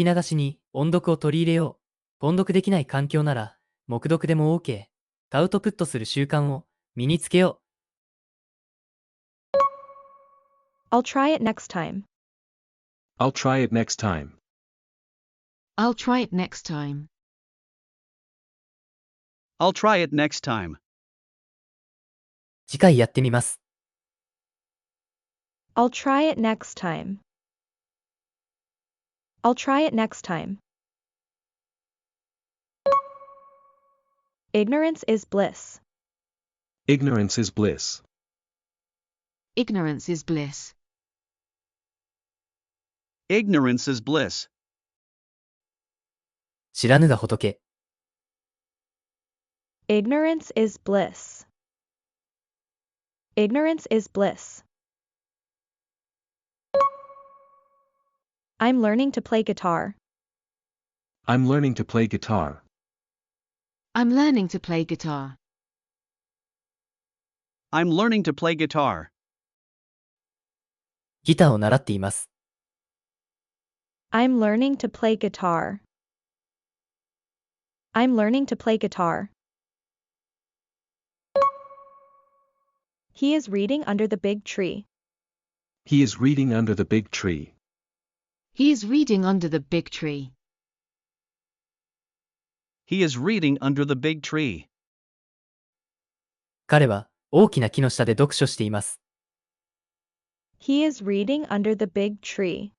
き流しに音読を取り入れよう。音読できない環境なら、黙読でも OK。アウトプットする習慣を身につけよう。I'll try it next time. I'll try it next time. I'll try it next time. I'll try it next time. 次回やってみます。I'll try it next time. I'll try it next time. Ignorance is bliss. Ignorance is bliss. Ignorance is bliss. Ignorance is bliss. 知らぬが仏。Ignorance is bliss. Ignorance is bliss. I'm learning to play guitar. I'm learning to play guitar. I'm learning to play guitar. I'm learning to play guitar. ギターを習っています。I'm learning to play guitar. I'm learning to play guitar. He is reading under the big tree. He is reading under the big tree. He is reading under the big tree. He is reading under the big tree. 彼は大きな木の下で読書しています。He is reading under the big tree.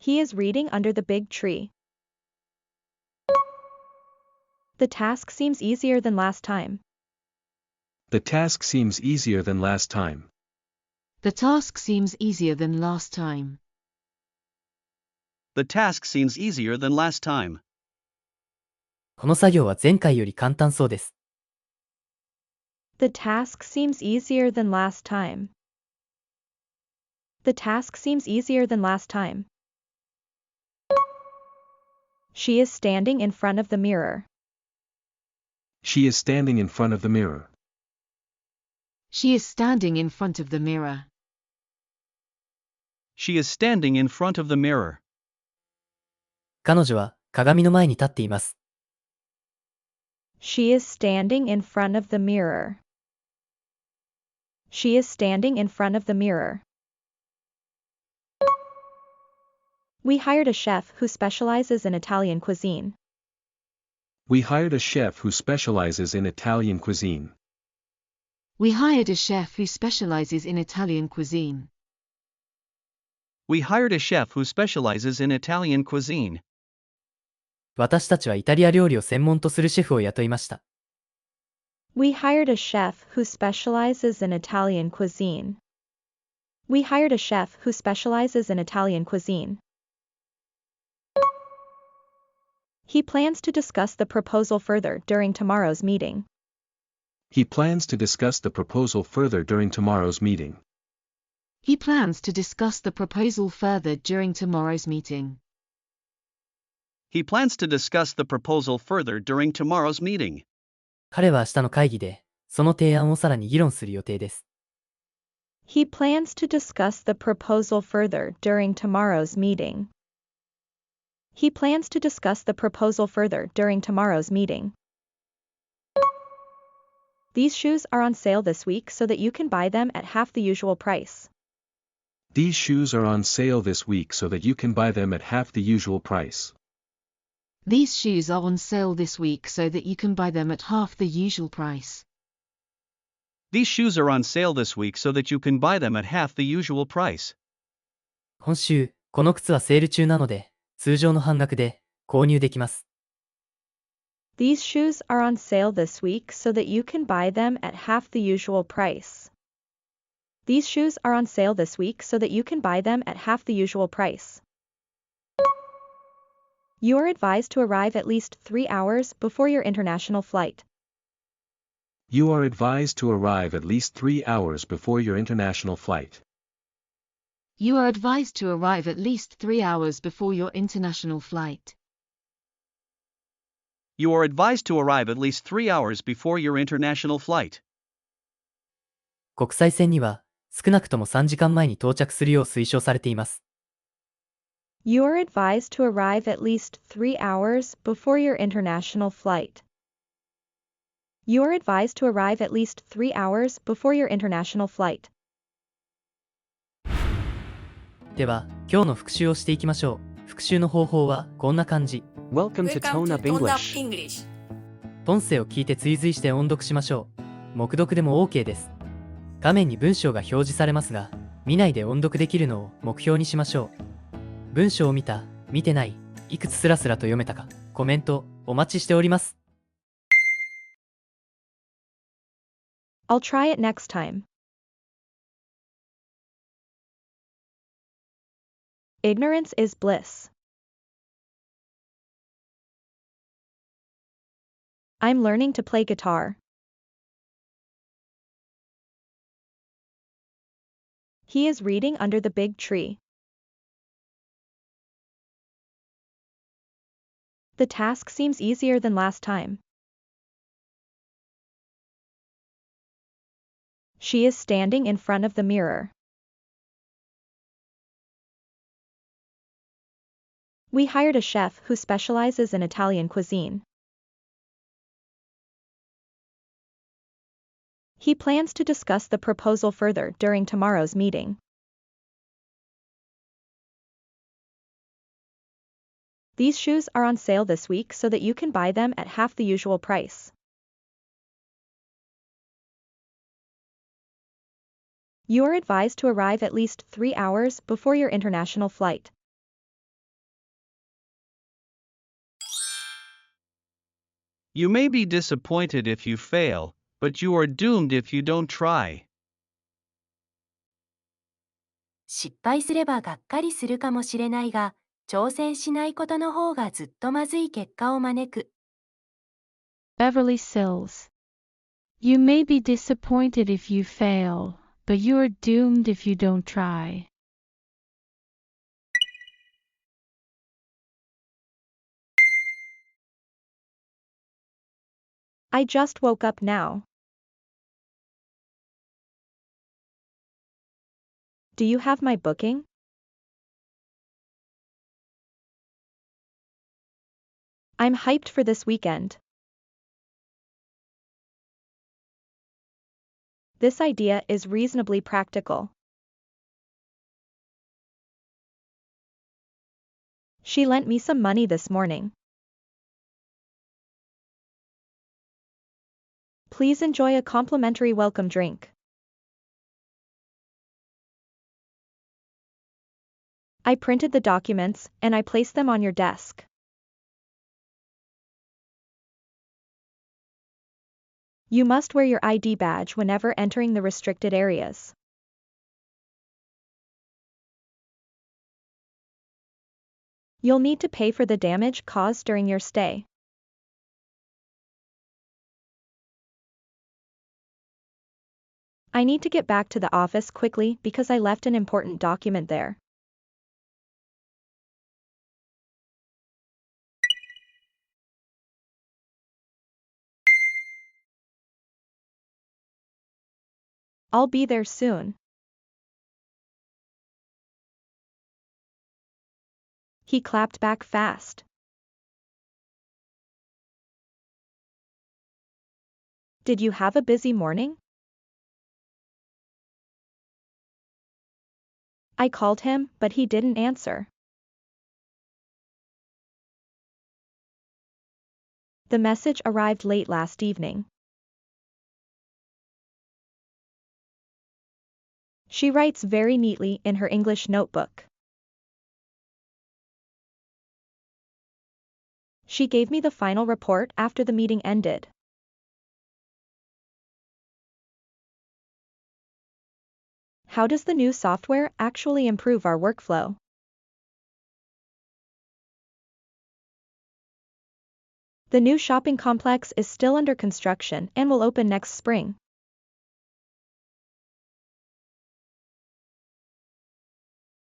He is reading under the big tree. The task seems easier than last time. The task seems easier than last time. The task seems easier than last time. The task seems easier than last time. この作業は前回より簡単そうです。The task seems easier than last time. The task seems easier than last time. She is standing in front of the mirror. She is standing in front of the mirror. She is standing in front of the mirror. She is standing in front of the mirror. 彼女は鏡の前に立っています。She is standing in front of the mirror. She is standing in front of the mirror. We hired a chef who specializes in Italian cuisine. We hired a chef who specializes in Italian cuisine. We hired a chef who specializes in Italian cuisine. We hired a chef who specializes in Italian cuisine. 私たちはイタリア料理を専門とするシェフを雇いました。We hired a chef who specializes in Italian cuisine. We hired a chef who specializes in Italian cuisine. He plans to discuss the proposal further during tomorrow's meeting. He plans to discuss the proposal further during tomorrow's meeting. He plans to discuss the proposal further during tomorrow's meeting. He plans to discuss the proposal further during tomorrow's meeting. 彼は明日の会議で、その提案をさらに議論する予定です。He plans to discuss the proposal further during tomorrow's meeting. He plans to discuss the proposal further during tomorrow's meeting. These shoes are on sale this week so that you can buy them at half the usual price. These shoes are on sale this week so that you can buy them at half the usual price. These shoes are on sale this week so that you can buy them at half the usual price. These shoes are on sale this week so that you can buy them at half the usual price. 今週、この靴はセール中なので、通常の半額で購入できます。These shoes are on sale this week so that you can buy them at half the usual price. These shoes are on sale this week so that you can buy them at half the usual price. You are advised to arrive at least 3 hours before your international flight. You are advised to arrive at least 3 hours before your international flight. You are advised to arrive at least 3 hours before your international flight. You are advised to arrive at least 3 hours before your international flight. 国際線には少なくとも3時間前に到着するよう推奨されています。You are advised to arrive at least 3 hours before your international flight. You are advised to arrive at least 3 hours before your international flight. では、今日の復習をしていきましょう。復習の方法はこんな感じ。Welcome to Tone Up English. 音声を聞いて追随して音読しましょう。黙読でも OK です。画面に文章が表示されますが、見ないで音読できるのを目標にしましょう。文章を見た、見てない、いくつスラスラと読めたか、コメントお待ちしております。I'll try it next time. Ignorance is bliss. I'm learning to play guitar. He is reading under the big tree. The task seems easier than last time. She is standing in front of the mirror. We hired a chef who specializes in Italian cuisine. He plans to discuss the proposal further during tomorrow's meeting. These shoes are on sale this week so that you can buy them at half the usual price. You are advised to arrive at least 3 hours before your international flight. You may be disappointed if you fail, but you are doomed if you don't try. 失敗すればがっかりするかもしれないが、挑戦しないことの方がずっとまずい結果を招く。Beverly Sills. You may be disappointed if you fail, but you are doomed if you don't try. I just woke up now. Do you have my booking? I'm hyped for this weekend. This idea is reasonably practical. She lent me some money this morning. Please enjoy a complimentary welcome drink. I printed the documents and I placed them on your desk. You must wear your ID badge whenever entering the restricted areas. You'll need to pay for the damage caused during your stay. I need to get back to the office quickly because I left an important document there. I'll be there soon. He clapped back fast. Did you have a busy morning? I called him, but he didn't answer. The message arrived late last evening. She writes very neatly in her English notebook. She gave me the final report after the meeting ended. How does the new software actually improve our workflow? The new shopping complex is still under construction and will open next spring.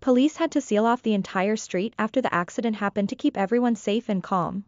Police had to seal off the entire street after the accident happened to keep everyone safe and calm.